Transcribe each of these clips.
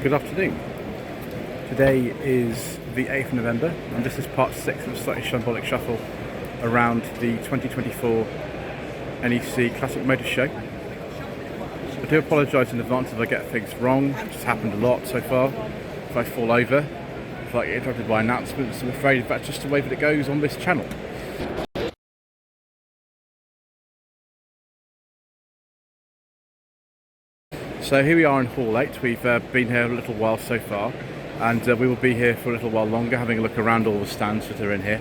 Good afternoon. Today is the 8th of November and this is part 6 of the slightly Shambolic shuffle around the 2024 NEC Classic Motor Show. I do apologise in advance if I get things wrong. It's happened a lot so far. If I fall over, if I get interrupted by announcements, I'm afraid that's just the way that it goes on this channel. So here we are in Hall 8. We've been here a little while so far, and we will be here for a little while longer, having a look around all the stands that are in here.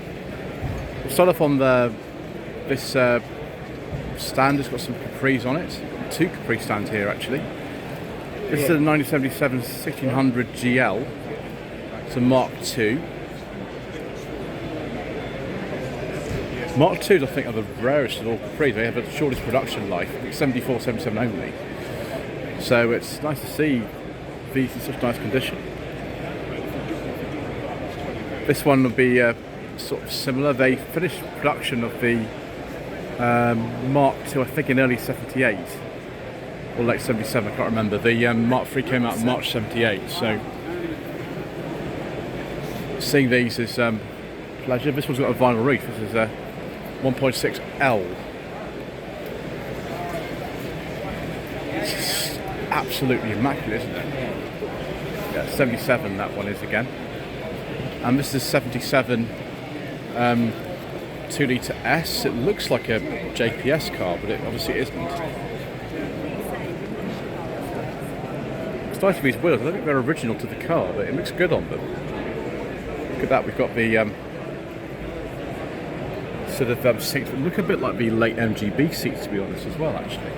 We'll start off on this stand. Has got some Capris on it. Got 2 Capri stands here actually. This is a 1977 1600 GL. It's a Mark II. Mark IIs I think are the rarest of all Capris. They have the shortest production life, I think 74, 77 only. So it's nice to see these in such nice condition. This one will be sort of similar. They finished production of the Mark II, I think, in early 78 or late 77. I can't remember. The Mark III came out in March 78. So seeing these is pleasure. This one's got a vinyl roof. This is a 1.6L. Absolutely immaculate, isn't it? Yeah, 77 that one is again. And this is 77 2-litre S. It looks like a JPS car, but it obviously isn't. It's nice with these wheels. I don't think they're original to the car, but it looks good on them. Look at that, we've got the sort of seats that look a bit like the late MGB seats, to be honest, as well, actually.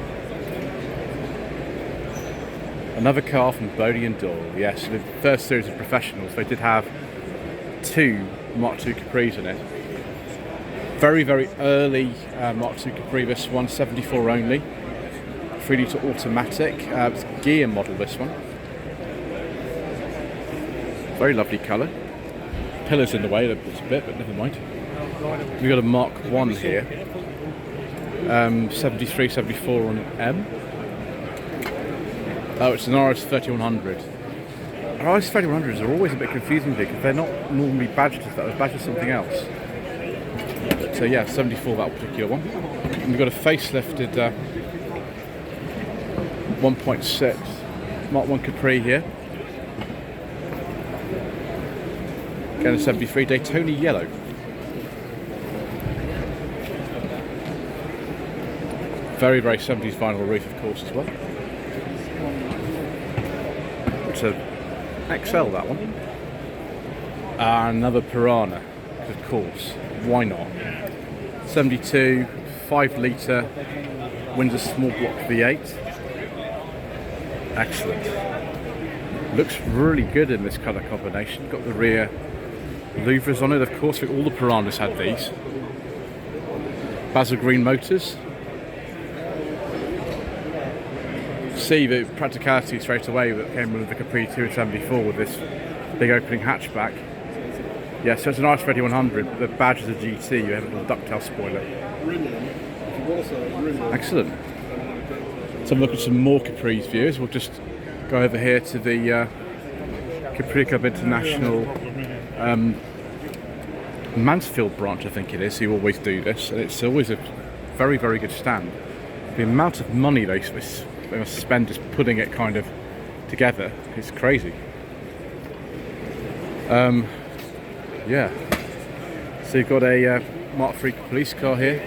Another car from Bodie and Doyle, yes, the first series of professionals. They did have 2 Mark II Capris in it. Very, very early Mark II Capri, this one, 74 only. 3-litre automatic, it's a gear model, this one. Very lovely colour. Pillars in the way, that puts a bit, but never mind. We've got a Mark I here. 73, 74 on M. Oh, it's an RS3100. RS3100s are always a bit confusing because they're not normally badged as that. They're badged as something else. So yeah, 74 that particular one. And we've got a facelifted 1.6 Mark I Capri here. Again a 73 Daytona yellow. Very, very 70s vinyl roof, of course, as well. It's a XL, that one. Another Piranha, of course. Why not? 72, 5-litre, Windsor small block V8. Excellent. Looks really good in this colour combination. Got the rear louvers on it, of course. All the Piranhas had these. Basil Green motors. See the practicality straight away that came with the Capri 274 with this big opening hatchback. Yeah, so it's an RS3100, but the badge is a GT. You have a little ducktail spoiler. Excellent. So I'm looking at some more Capri's views. We'll just go over here to the CPR International Mansfield branch, I think it is. You always do this, and it's always a very, very good stand. The amount of money they must spend just putting it kind of together is crazy. Yeah. So you've got a Mark III police car here.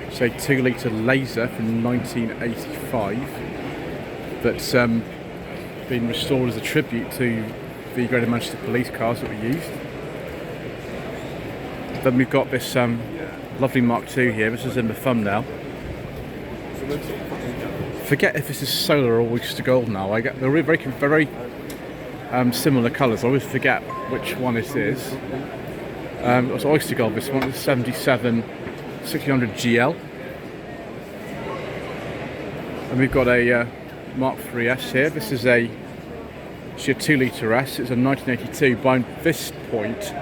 It's a 2-litre Laser from 1985 that's been restored as a tribute to the Greater Manchester police cars that were used. Then we've got this lovely Mark II here. This is in the thumbnail. Forget if this is solar or Oyster Gold now. They're very, very similar colours. I always forget which one it is. It's Oyster Gold. This one is 77 1600 GL. And we've got a Mark III S here. This is a 2-litre S. It's a 1982. By this point,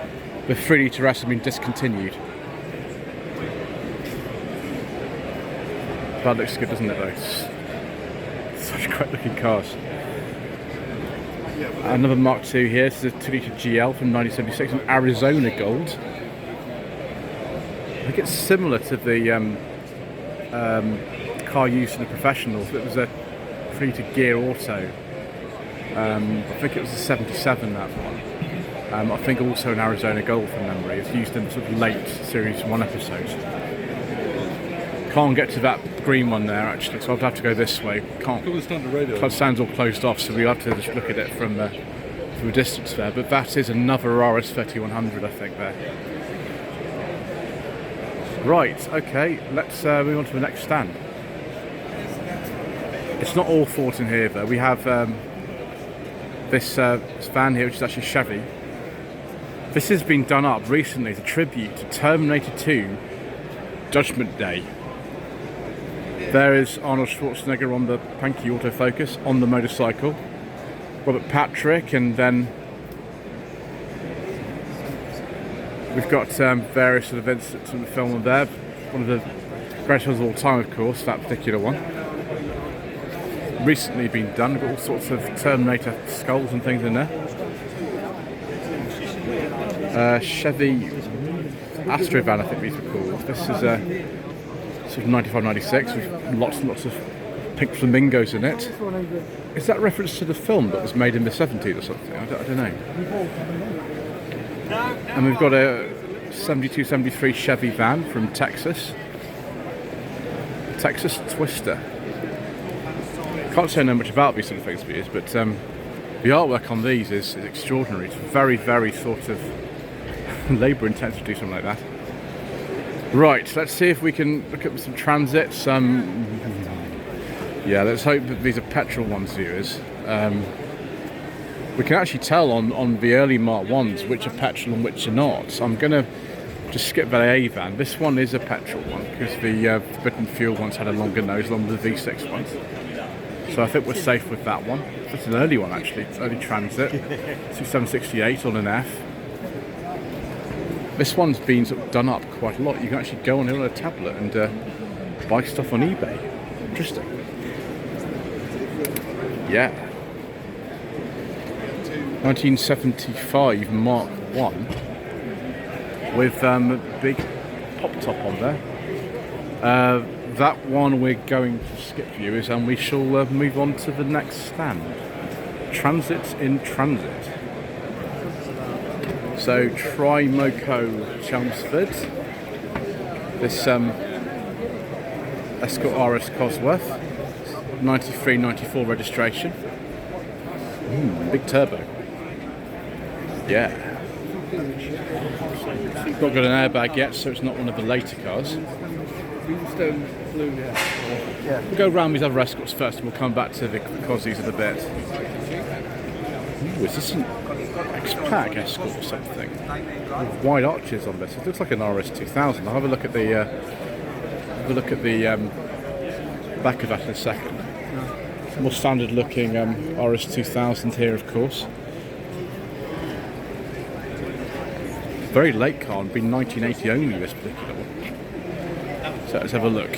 the 3-litre S has been discontinued. That looks good, doesn't it, though? Such great looking cars. Another Mark II here. This is a 2-litre GL from 1976, an Arizona Gold. I think it's similar to the car used in the professionals. It was a 3-litre gear auto. I think it was a 77, that one. I think also an Arizona Gold from memory. It's used in the sort of late Series 1 episodes. Can't get to that green one there actually, so I'll have to go this way. Can't. The stand's all closed off, so we have to just look at it from a distance there. But that is another RS 3100, I think there. Right. Okay. Let's move on to the next stand. It's not all Ford in here though. We have this van here, which is actually Chevy. This has been done up recently as a tribute to Terminator 2 Judgment Day. There is Arnold Schwarzenegger on the Panky autofocus on the motorcycle, Robert Patrick, and then we've got various sort of incidents in the film there. One of the greatest ones of all time, of course, that particular one. Recently been done, we've got all sorts of Terminator skulls and things in there. Chevy Astrovan, I think these are called. This is a sort of 95-96 with lots and lots of pink flamingos in it. Is that reference to the film that was made in the 70s or something? I don't know. And we've got a 72-73 Chevy van from Texas. Texas Twister. Can't say I know much about these sort of things for years, but the artwork on these is extraordinary. It's very, very sort of labour intensive to do something like that. Right, let's see if we can look at some transits. Yeah, let's hope that these are petrol ones, viewers. We can actually tell on the early Mark 1s which are petrol and which are not. So I'm going to just skip the A van. This one is a petrol one because the Britain Fuel ones had a longer nose along with the V6 ones. So I think we're safe with that one. That's an early one actually, early transit. 768 on an F. This one's been sort of done up quite a lot. You can actually go on here on a tablet and buy stuff on eBay. Interesting. Yeah. 1975 Mark 1 with a big pop top on there. That one we're going to skip, viewers, and we shall move on to the next stand. Transits in transit. So Trimoco Chelmsford. This Escort RS Cosworth. 93-94 registration. Big turbo. Yeah. Not got an airbag yet, so it's not one of the later cars. We'll go round these other Escorts first, and we'll come back to the Cosies in a bit. Ooh, is this an X-Pack Escort or something? With wide arches on this. It looks like an RS 2000. I'll have a look at the back of that in a second. More standard looking RS 2000 here, of course. Very late car, and been 1980 only, this particular one. So let's have a look.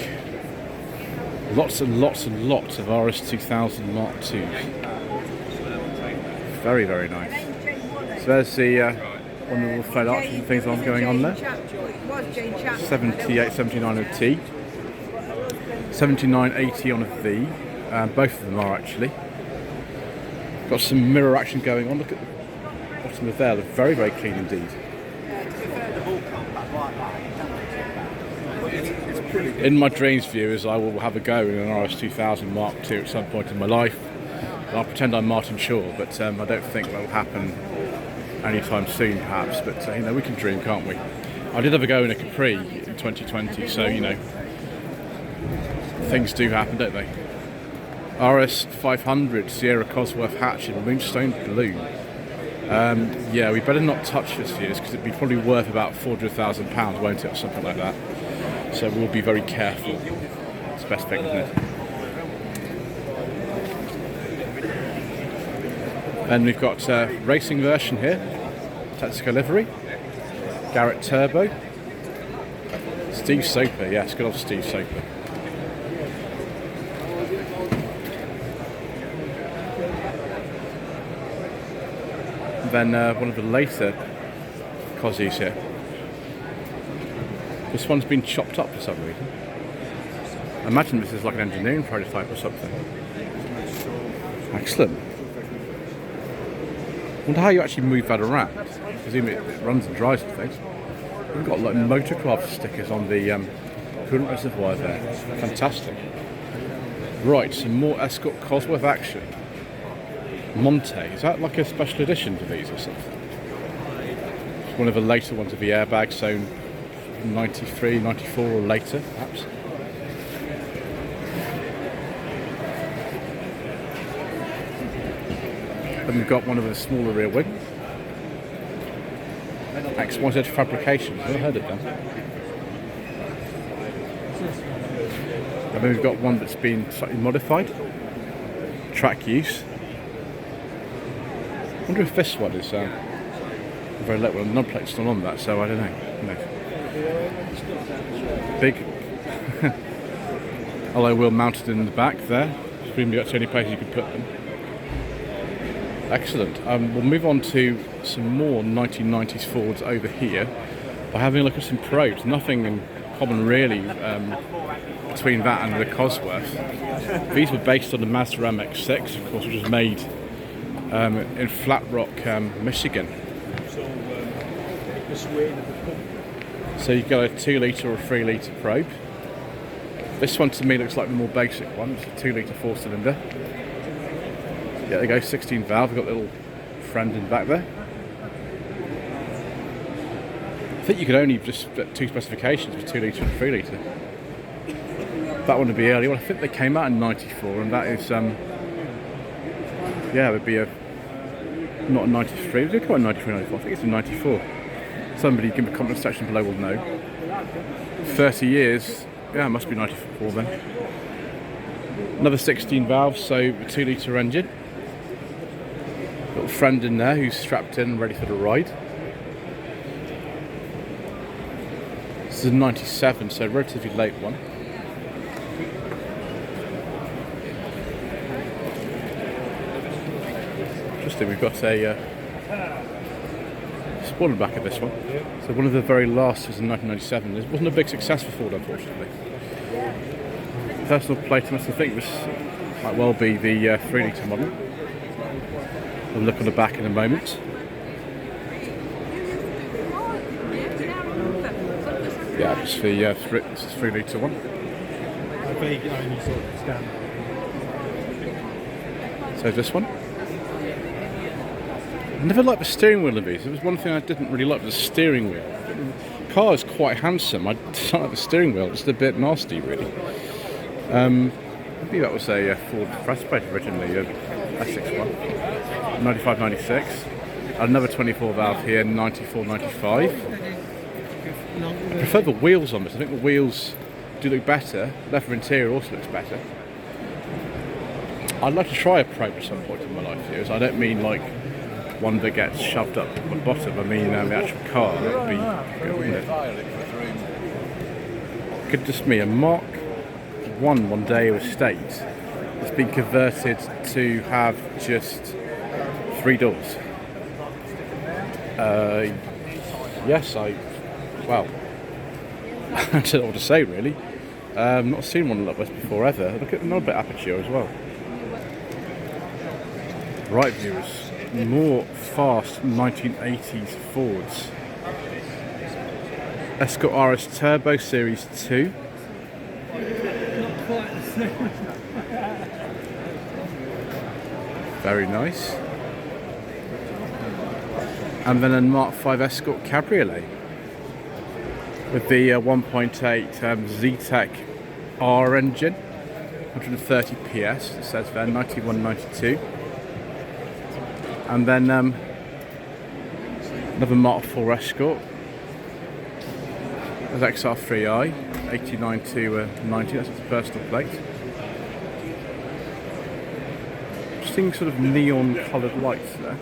Lots and lots and lots of RS 2000 Mark IIs. Very, very nice. So there's the one of the flared arches and things going on there. 78, 79 on a T. 7980 on a V. Both of them are actually. Got some mirror action going on. Look at the bottom of there. They're very, very clean indeed. In my dreams, viewers, I will have a go in an RS 2000 Mark II at some point in my life. I'll pretend I'm Martin Shaw, but I don't think that will happen anytime soon, perhaps. But you know, we can dream, can't we? I did have a go in a Capri in 2020, so you know, things do happen, don't they? RS 500 Sierra Cosworth hatch in Moonstone Blue. Yeah, we better not touch this, viewers, because it'd be probably worth about £400,000, won't it, or something like that. So we'll be very careful. It's the best thing, isn't it? Then we've got racing version here, Texaco livery, Garrett Turbo, Steve Soper, yes, good old Steve Soper. than one of the later Cosies here. This one's been chopped up for some reason. I imagine this is like an engineering prototype or something. Excellent. Wonder how you actually move that around. I presume it runs and drives and things. We've got like motorcraft stickers on the coolant reservoir there. Fantastic. Right, some more Escort Cosworth action. Monte, is that like a special edition to these or something? It's one of the later ones of the airbag, so 93, 94 or later perhaps. Then we've got one of the smaller rear wing. XYZ Fabrications, I've never heard of them. And then we've got one that's been slightly modified. Track use. I wonder if this one is very late. Well, the number plate's still on that, so I don't know. Big alloy wheel mounted in the back there. Presumably that's the only place you could put them. Excellent. We'll move on to some more 1990s Fords over here by having a look at some probes. Nothing in common really between that and the Cosworth. These were based on the Mazda MX-6, of course, which was made in Flat Rock, Michigan. So you've got a 2 litre or 3 litre probe. This one to me looks like the more basic one. It's a 2 litre 4-cylinder. Yeah, there you go, 16 valve. We've got a little friend in the back there. I think you could only just get 2 specifications for 2 litre and 3 litre. That one would be early. Well, I think they came out in 94, and that is, yeah, it would be not a 93. It did come out in 93, 94. I think it's a 94. Somebody give me a comment section below will know. 30 years, yeah, it must be 94 then. Another 16 valves, so a 2 litre engine. Little friend in there who's strapped in and ready for the ride. This is a 97, so a relatively late one. Interesting, we've got a spoiler back of this one. So one of the very last was in 1997. It wasn't a big success for Ford, unfortunately. Personal plate, I think this might well be the 3 litre model. We'll look on the back in a moment. Yeah, it's the 3 litre one. So this one. I never liked the steering wheel of these. There was one thing I didn't really like, was the steering wheel. The car is quite handsome. I don't like the steering wheel, just a bit nasty really. Maybe that was a Ford press plate originally, a S6 one. 95, 96. Another 24 valve here, 94, 95. I prefer the wheels on this. I think the wheels do look better. Leather interior also looks better. I'd like to try a probe at some point in my life here. I don't mean like one that gets shoved up the bottom. I mean the actual car. That would be good, wouldn't it? Could just be a Mark 1 Mondeo estate. It's been converted to have just 3 doors. Yes, well, I don't know what to say really. Not seen one like this before ever. Look at the knob bit aperture as well. Right, viewers, more fast 1980s Fords. Escort RS Turbo Series 2. Very nice. And then a Mark 5 Escort Cabriolet with the 1.8 Z-Tech R engine, 130 PS, it says there, 91, 92. And then another Mark 4 Escort. There's XR3i, 89 to 90, that's its personal plate. Interesting sort of neon coloured lights there.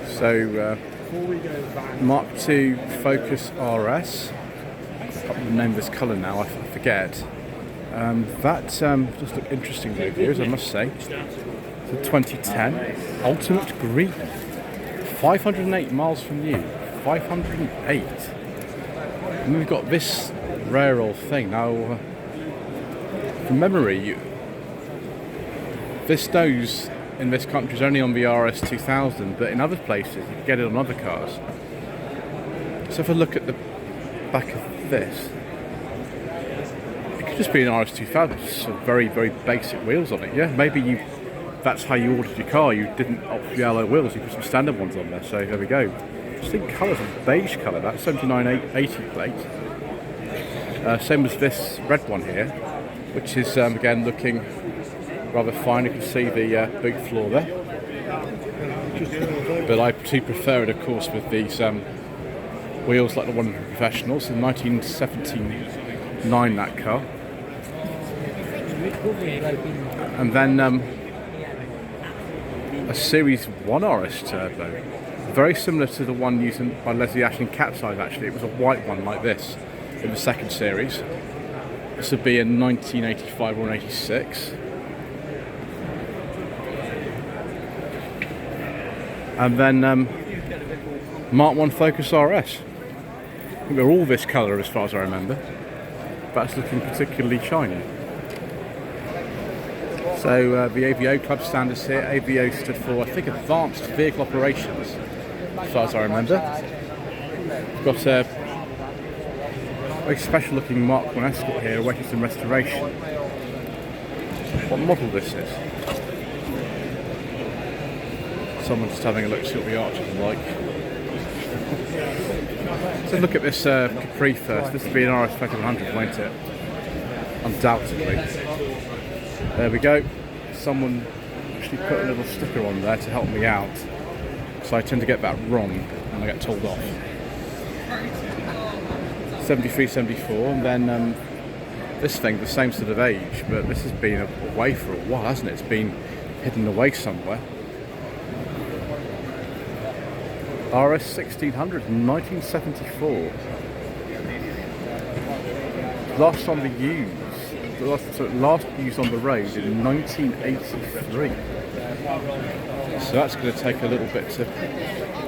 So, Mark II Focus RS. I can't remember the name of this colour now, I forget. That just looked interesting reviews, I must say. The 2010 Ultimate Green. 508 miles from new. 508. And then we've got this rare old thing. Now, from memory, this nose in this country is only on the RS 2000, but in other places you can get it on other cars. So if I look at the back of this, it could just be an RS 2000, just some very, very basic wheels on it. Yeah, maybe that's how you ordered your car. You didn't opt for yellow wheels, you put some standard ones on there. So there we go. Interesting colours, a beige colour. That's 7980 plate. Same as this red one here, which is again looking rather fine. You can see the boot floor there. But I do prefer it, of course, with these wheels like the one of the professionals. In 1979, that car. And then a Series 1 RS Turbo. Very similar to the one used by Leslie Ash in Cat's Eyes, actually. It was a white one like this in the second series. This would be in 1985 or 86. And then Mark 1 Focus RS. I think they're all this colour as far as I remember. That's looking particularly shiny. So the AVO club standards here. AVO stood for, I think, Advanced Vehicle Operations, as far as I remember. Got a very special looking Mark 1 Escort here awaiting some restoration. What model this is? Someone's just having a look to see what the arches are like. So look at this Capri first. This would be an RS 100, won't it? Undoubtedly. There we go. Someone actually put a little sticker on there to help me out. So I tend to get that wrong and I get told off. 73, 74, and then this thing, the same sort of age, but this has been away for a while, hasn't it? It's been hidden away somewhere. RS 1600, 1974. Last on the last used on the road in 1983. So that's going to take a little bit to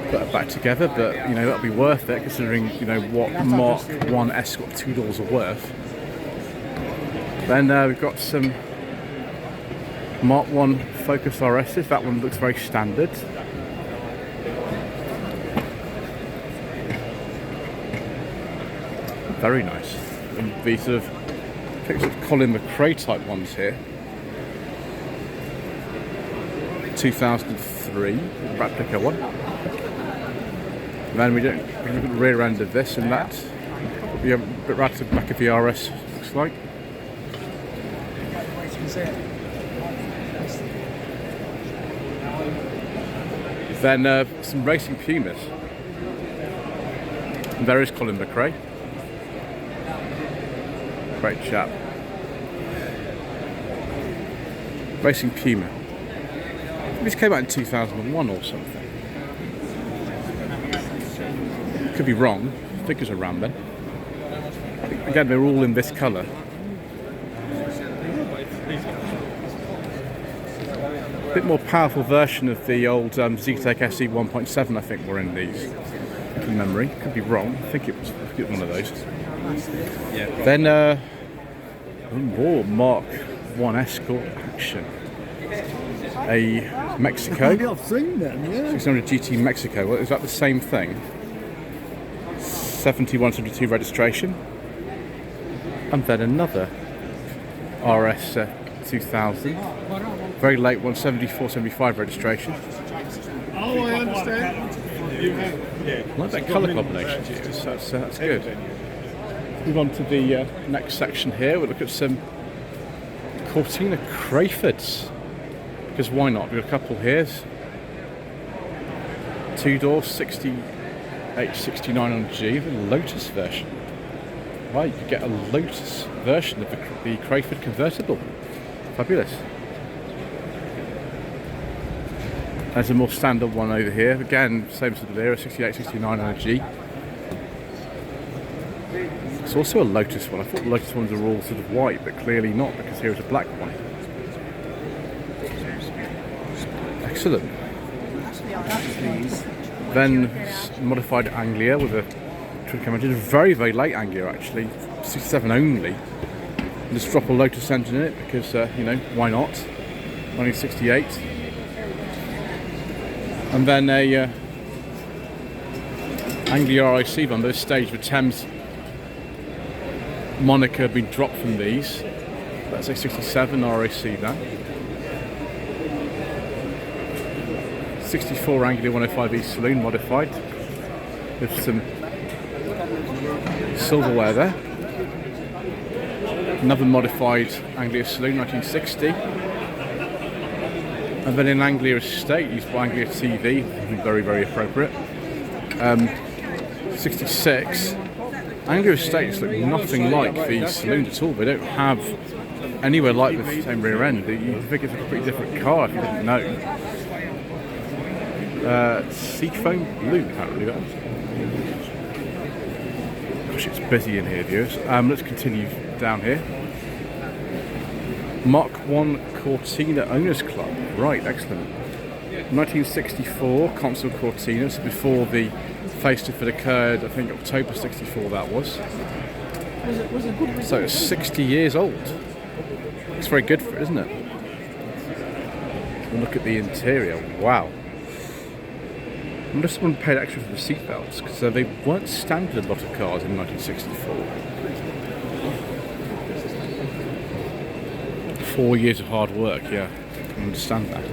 put it back together, but you know that'll be worth it considering you know what Mark 1 Escort 2 doors are worth. Then we've got some Mark 1 Focus RSs. That one looks very standard. Very nice. And the sort of pictures of Colin McRae type ones here. 2003 replica one. And then we look at the rear end of this, and that will be a bit right to the back of the RS, looks like. Then some racing Pumas. And there is Colin McRae. Great chap. Racing Puma. This came out in 2001 or something. Could be wrong. I think it's around then. Again, they're all in this colour. A bit more powerful version of the old Zetec SE 1.7, I think, were in these. From memory. Could be wrong. I think it was one of those. Yeah. Then more Mark 1 Escort action. A Mexico. I've seen them, yeah. 600 GT Mexico. Well, is that the same thing? 71, 72 registration. And then another RS 2000. Very late one, 74, 75 registration. Oh, I understand. I like that colour combination to use, that's good. Move on to the next section here. We'll look at some Cortina Crayfords. Because why not? We've got a couple here. 2-door, 68, 69 on G, the Lotus version. Right, you could get a Lotus version of the Crayford convertible. Fabulous. There's a more standard one over here. Again, same sort of era, 68, 69 on a G. It's also a Lotus one. I thought the Lotus ones are all sort of white, but clearly not, because here's a black one. Excellent. Then modified Anglia with a twin cam engine. Very, very late Anglia actually. 67 only. Just drop a Lotus engine in it because, you know, why not? 1968. And then a Anglia RIC one, this stage with Thames moniker had been dropped from these. Let's say 67 RIC then. 64 Anglia 105E saloon modified with some silverware there. Another modified Anglia saloon 1960. And then in Anglia Estate used by Anglia TV, very, very appropriate. 66. Anglia Estates look nothing like these saloons at all. They don't have anywhere like the same rear end. You think it's a pretty different car if you didn't know. Seafoam blue, apparently that was. Gosh, it's busy in here, viewers. Let's continue down here. Mark 1 Cortina Owners Club. Right, excellent. 1964 Consul Cortina, so before the facelift had occurred, I think October 64 that was. So it's 60 years old. It's very good for it, isn't it? And look at the interior, wow. I wonder if someone paid extra for the seatbelts, because they weren't standard in a lot of cars in 1964. 4 years of hard work, yeah, I can understand that.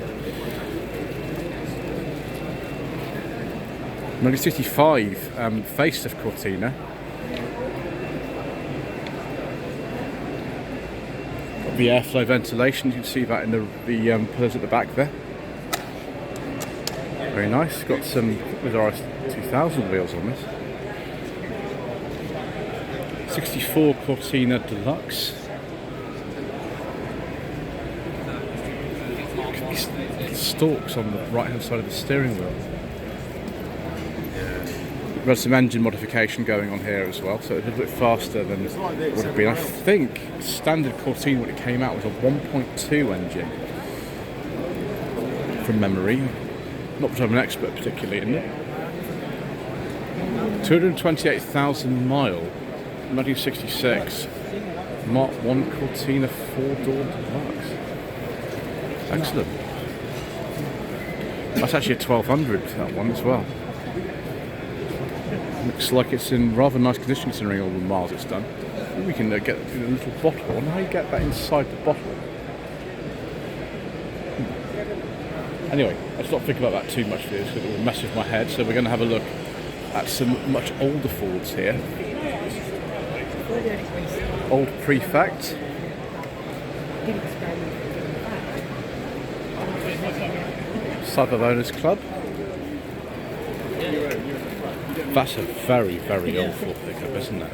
1965 facelift Cortina. Got the airflow ventilation, you can see that in the pillars at the back there. Very nice. Got some with RS 2000 wheels on this. 64 Cortina Deluxe. Look at these stalks on the right hand side of the steering wheel. We've got some engine modification going on here as well, so it's a little bit faster than it would have been. I think standard Cortina when it came out was a 1.2 engine from memory. Not that I'm an expert particularly in it. 228,000 mile, 1966. Mark 1 Cortina 4-door deluxe. Excellent. That's actually a 1200, that one as well. Looks like it's in rather nice condition considering all the miles it's done. We can get a little bottle. I wonder how you get that inside the bottle. Anyway, let's not think about that too much because it will mess with my head. So we're going to have a look at some much older Fords here. Old Prefect. Cyber Owners Club. That's a very, very old Ford pickup, isn't it?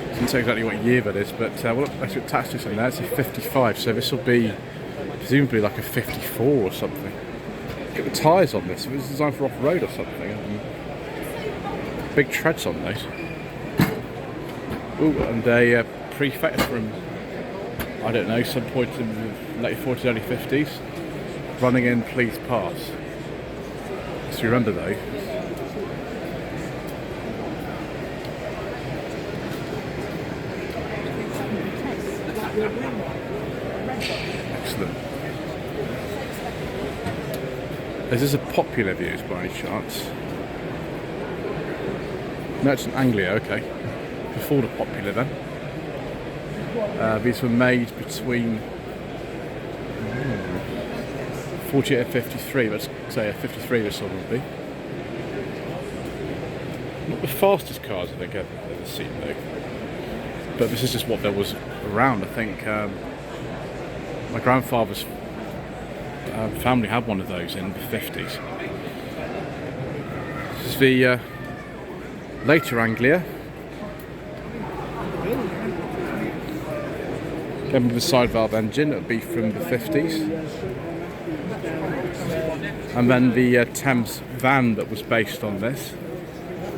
Doesn't say exactly what year that is, but well, let's get tax this in there. It's a 55, so this will be presumably like a 54 or something. Look at the tyres on this. It was designed for off-road or something. Big treads on those. Ooh, and a Prefect from, I don't know, some point in the late 40s, early 50s. Running in, please pass. So you remember though. Excellent. Is this a popular views by any chance? No, it's an Anglia, okay. Before the popular then. These were made between 48 and 53, let's say a 53 this one would be. Not the fastest cars I think I've ever seen though. But this is just what there was around. I think my grandfather's family had one of those in the 50s. This is the later Anglia. Again with the side valve engine, it would be from the 50s. And then the Thames van that was based on this.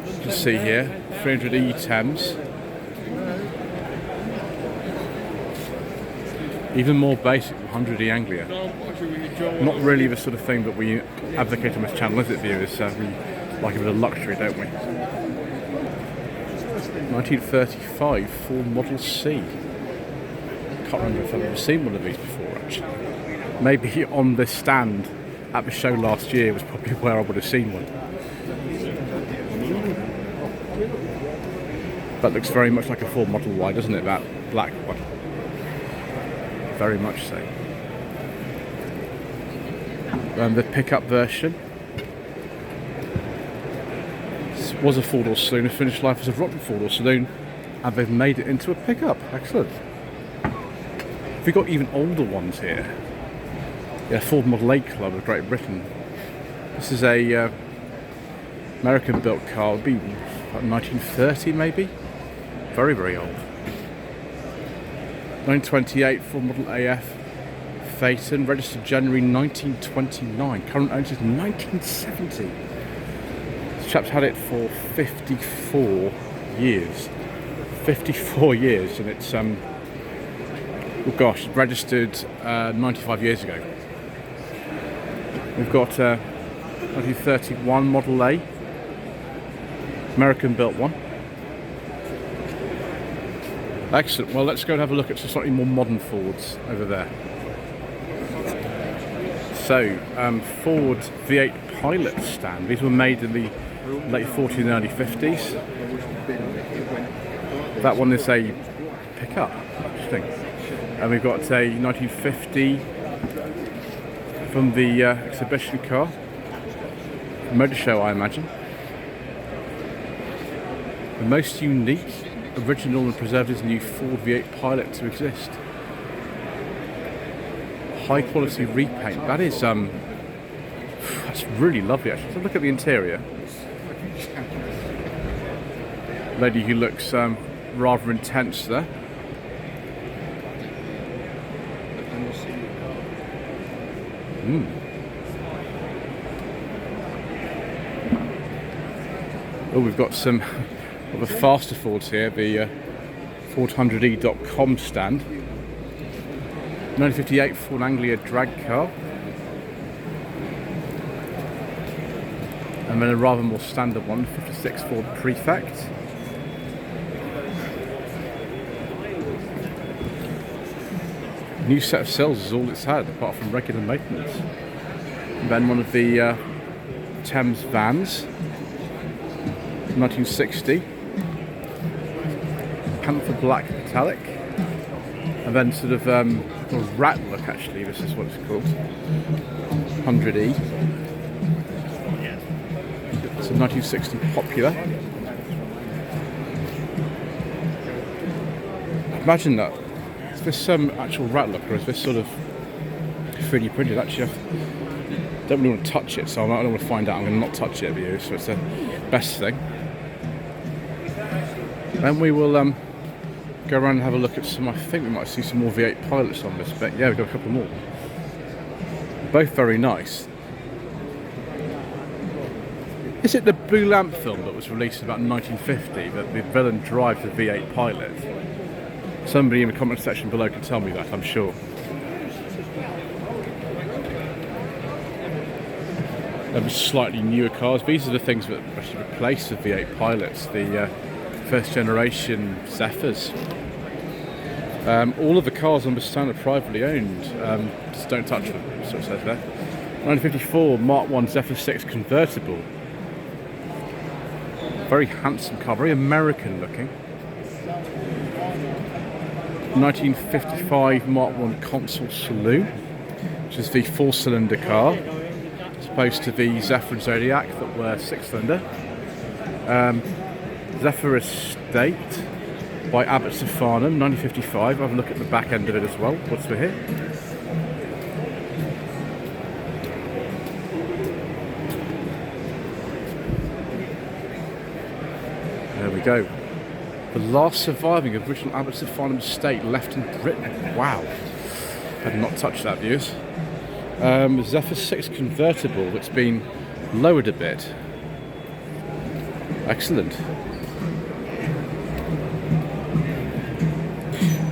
You can see here, 300E Thames. Even more basic 100E Anglia. Not really the sort of thing that we advocate on this channel, is it, viewers? We like a bit of luxury, don't we? 1935 Ford Model C. Can't remember if I've ever seen one of these before, actually. Maybe on this stand at the show last year was probably where I would have seen one. That looks very much like a Ford Model Y, doesn't it? That black one. Very much so. The pickup version. This was a four-door saloon. It finished life as a rotten four-door saloon, and they've made it into a pickup. Excellent. We've got even older ones here. Yeah, Ford Model A Club of Great Britain. This is a American-built car. It would be about 1930 maybe. Very, very old. 1928 Ford Model AF Phaeton, registered January 1929. Current owner is 1970. This chap's had it for 54 years. 54 years, and it's oh gosh, registered 95 years ago. We've got 1931 Model A, American-built one. Excellent. Well, let's go and have a look at some slightly more modern Fords over there. So, Ford V8 Pilot stand. These were made in the late 40s and early 50s. That one is a pickup. Interesting. And we've got a 1950 from the exhibition car. Motor show, I imagine. The most unique, original and preserved is new Ford V8 Pilot to exist. High quality repaint. That is that's really lovely actually. So look at the interior. Lady who looks rather intense there. Oh, we've got some of the faster Fords here, the Ford100E.com stand. 1958 Ford Anglia drag car. And then a rather more standard one, 56 Ford Prefect. New set of cells is all it's had, apart from regular maintenance. And then one of the Thames vans, 1960. Panther Black Metallic. And then sort of a rat look, actually, this is what it's called. 100E. It's a 1960 Popular. Imagine that. Is this actual rat look, or is this sort of 3D printed? Actually, I don't really want to touch it, so I don't want to find out. I'm going to not touch it, view, so it's the best thing. Then we will go around and have a look at some. I think we might see some more V8 Pilots on this, but yeah, we've got a couple more. Both very nice. Is it the Blue Lamp film that was released in about 1950 that the villain drives the V8 Pilot? Somebody in the comment section below can tell me that, I'm sure. Slightly newer cars. These are the things that actually replace the V8 Pilots, the first generation Zephyrs. All of the cars on the stand are privately owned. Just don't touch them, that's what it says there. 1954 Mark 1 Zephyr 6 convertible. Very handsome car, very American looking. 1955 Mark 1 Console Saloon, which is the 4-cylinder car, as opposed to the Zephyr and Zodiac that were 6-cylinder. Zephyr Estate by Abbott Stefanum, 1955. I'll have a look at the back end of it as well, what's for here. There we go. The last surviving original Abbott Stefanum estate left in Britain. Wow. Better not touch that, viewers. Zephyr 6 convertible that's been lowered a bit. Excellent.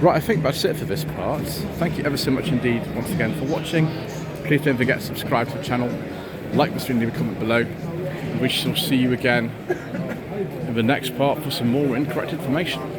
Right, I think that's it for this part. Thank you ever so much indeed once again for watching. Please don't forget to subscribe to the channel, like this video, leave a comment below. We shall see you again in the next part for some more incorrect information.